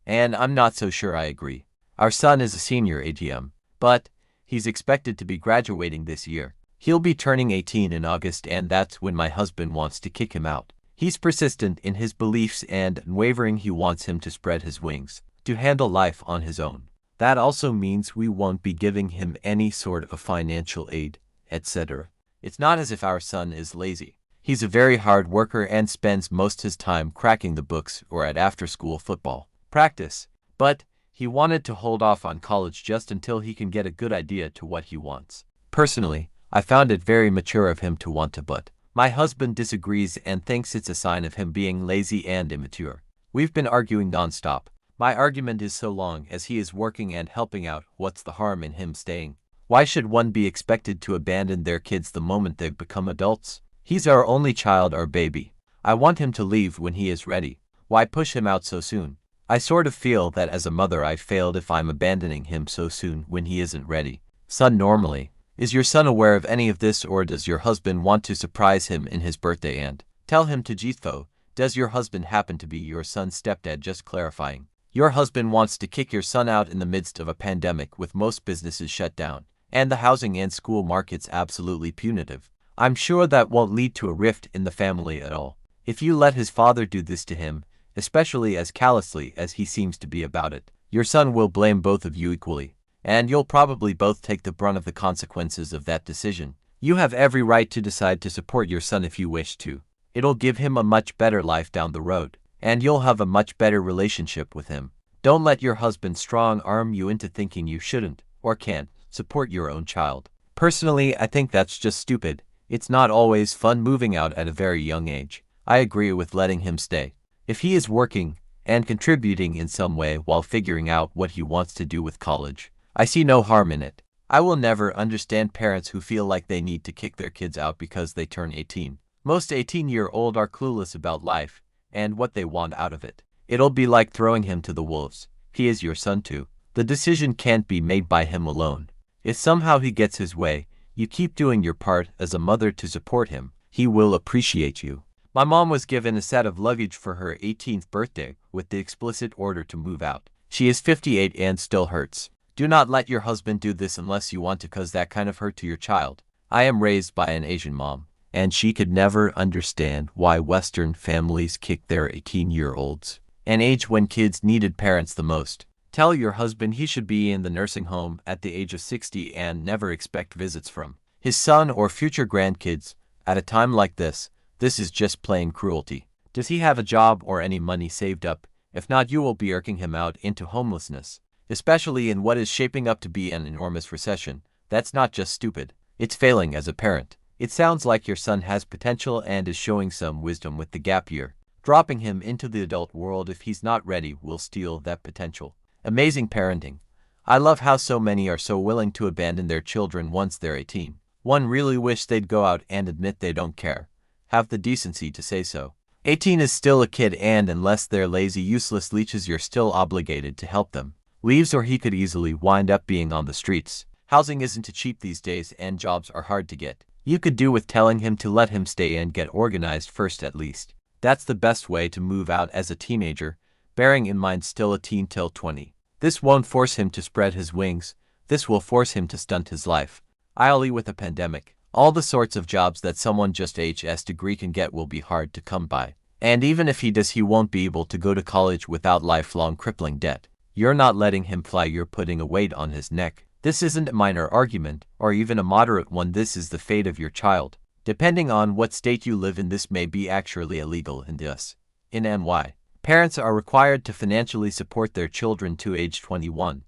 and I'm not so sure I agree. Our son is a senior ATM, but he's expected to be graduating this year. He'll be turning 18 in August, and that's when my husband wants to kick him out. He's persistent in his beliefs and unwavering. He wants him to spread his wings, to handle life on his own. That also means we won't be giving him any sort of financial aid, etc. It's not as if our son is lazy. He's a very hard worker and spends most his time cracking the books or at after-school football practice. But he wanted to hold off on college just until he can get a good idea to what he wants. Personally, I found it very mature of him to want to, but my husband disagrees and thinks it's a sign of him being lazy and immature. We've been arguing non-stop. My argument is, so long as he is working and helping out, what's the harm in him staying? Why should one be expected to abandon their kids the moment they've become adults? He's our only child, our baby. I want him to leave when he is ready. Why push him out so soon? I sort of feel that as a mother I failed if I'm abandoning him so soon when he isn't ready. Son, normally, is your son aware of any of this, or does your husband want to surprise him in his birthday and tell him to Jitho? Does your husband happen to be your son's stepdad? Just clarifying. Your husband wants to kick your son out in the midst of a pandemic with most businesses shut down, and the housing and school markets absolutely punitive. I'm sure that won't lead to a rift in the family at all. If you let his father do this to him, especially as callously as he seems to be about it, your son will blame both of you equally, and you'll probably both take the brunt of the consequences of that decision. You have every right to decide to support your son if you wish to. It'll give him a much better life down the road, and you'll have a much better relationship with him. Don't let your husband strong-arm you into thinking you shouldn't, or can't, support your own child. Personally, I think that's just stupid. It's not always fun moving out at a very young age. I agree with letting him stay. If he is working and contributing in some way while figuring out what he wants to do with college, I see no harm in it. I will never understand parents who feel like they need to kick their kids out because they turn 18. Most 18-year-olds are clueless about life and what they want out of it. It'll be like throwing him to the wolves. He is your son too. The decision can't be made by him alone. If somehow he gets his way, you keep doing your part as a mother to support him. He will appreciate you. My mom was given a set of luggage for her 18th birthday with the explicit order to move out. She is 58 and still hurts. Do not let your husband do this unless you want to, cause that kind of hurt to your child. I am raised by an Asian mom, and she could never understand why Western families kick their 18-year-olds, an age when kids needed parents the most. Tell your husband he should be in the nursing home at the age of 60 and never expect visits from his son or future grandkids at a time like this. This is just plain cruelty. Does he have a job or any money saved up? If not, you will be irking him out into homelessness, especially in what is shaping up to be an enormous recession. That's not just stupid. It's failing as a parent. It sounds like your son has potential and is showing some wisdom with the gap year. Dropping him into the adult world if he's not ready will steal that potential. Amazing parenting. I love how so many are so willing to abandon their children once they're 18. One really wish they'd go out and admit they don't care. Have the decency to say so. 18 is still a kid, and unless they're lazy, useless leeches, you're still obligated to help them. Leaves or he could easily wind up being on the streets. Housing isn't cheap these days and jobs are hard to get. You could do with telling him to let him stay and get organized first at least. That's the best way to move out as a teenager, bearing in mind still a teen till 20. This won't force him to spread his wings. This will force him to stunt his life. I.e. with a pandemic, all the sorts of jobs that someone just HS degree can get will be hard to come by. And even if he does, he won't be able to go to college without lifelong crippling debt. You're not letting him fly, you're putting a weight on his neck. This isn't a minor argument, or even a moderate one. This is the fate of your child. Depending on what state you live in, this may be actually illegal in US. In NY, parents are required to financially support their children to age 21.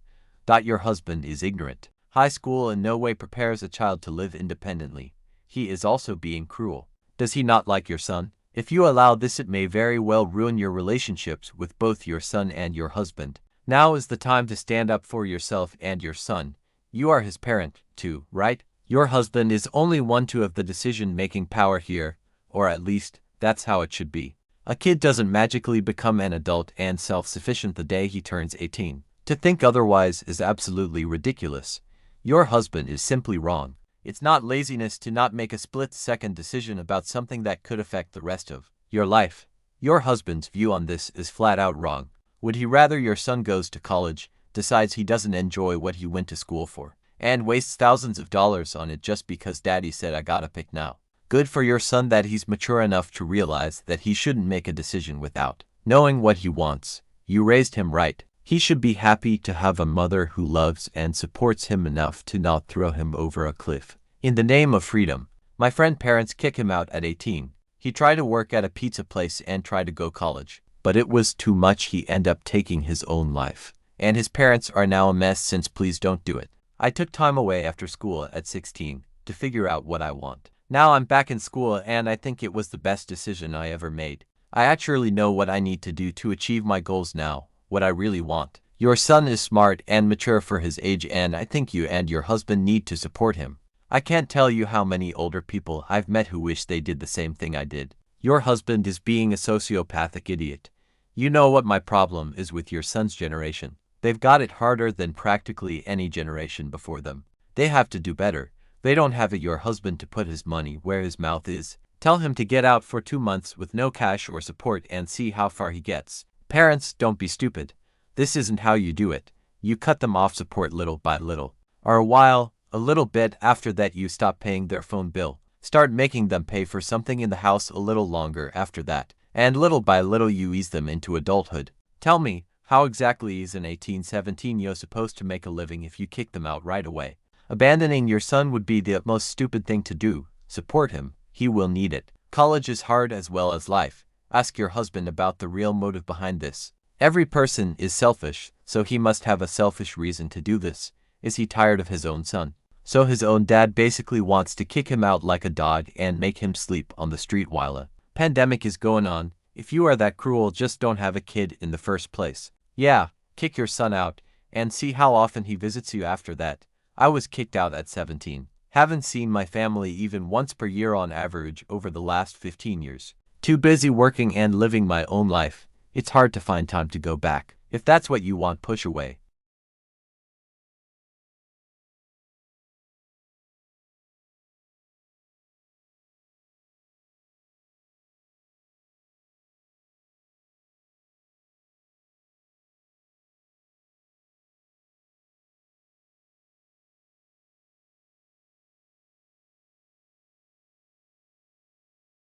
Your husband is ignorant. High school in no way prepares a child to live independently. He is also being cruel. Does he not like your son? If you allow this, it may very well ruin your relationships with both your son and your husband. Now is the time to stand up for yourself and your son. You are his parent, too, right? Your husband is only one to have the decision-making power here, or at least, that's how it should be. A kid doesn't magically become an adult and self-sufficient the day he turns 18. To think otherwise is absolutely ridiculous. Your husband is simply wrong. It's not laziness to not make a split-second decision about something that could affect the rest of your life. Your husband's view on this is flat out wrong. Would he rather your son goes to college, decides he doesn't enjoy what he went to school for, and wastes thousands of dollars on it just because daddy said I gotta pick now? Good for your son that he's mature enough to realize that he shouldn't make a decision without knowing what he wants. You raised him right. He should be happy to have a mother who loves and supports him enough to not throw him over a cliff. In the name of freedom, my friend's parents kick him out at 18. He tried to work at a pizza place and tried to go college, but it was too much. He ended up taking his own life. And his parents are now a mess since. Please don't do it. I took time away after school at 16 to figure out what I want. Now I'm back in school and I think it was the best decision I ever made. I actually know what I need to do to achieve my goals now, what I really want. Your son is smart and mature for his age, and I think you and your husband need to support him. I can't tell you how many older people I've met who wish they did the same thing I did. Your husband is being a sociopathic idiot. You know what my problem is with your son's generation. They've got it harder than practically any generation before them. They have to do better. They don't have it. Your husband to put his money where his mouth is. Tell him to get out for 2 months with no cash or support and see how far he gets. Parents, don't be stupid. This isn't how you do it. You cut them off support little by little. Or a little bit after that you stop paying their phone bill. Start making them pay for something in the house a little longer after that. And little by little you ease them into adulthood. Tell me, how exactly is an 18-17-year-old supposed to make a living if you kick them out right away? Abandoning your son would be the most stupid thing to do. Support him. He will need it. College is hard as well as life. Ask your husband about the real motive behind this. Every person is selfish, so he must have a selfish reason to do this. Is he tired of his own son? So his own dad basically wants to kick him out like a dog and make him sleep on the street while a pandemic is going on. If you are that cruel, just don't have a kid in the first place. Yeah, kick your son out and see how often he visits you after that. I was kicked out at 17. Haven't seen my family even once per year on average over the last 15 years. Too busy working and living my own life. It's hard to find time to go back. If that's what you want, push away.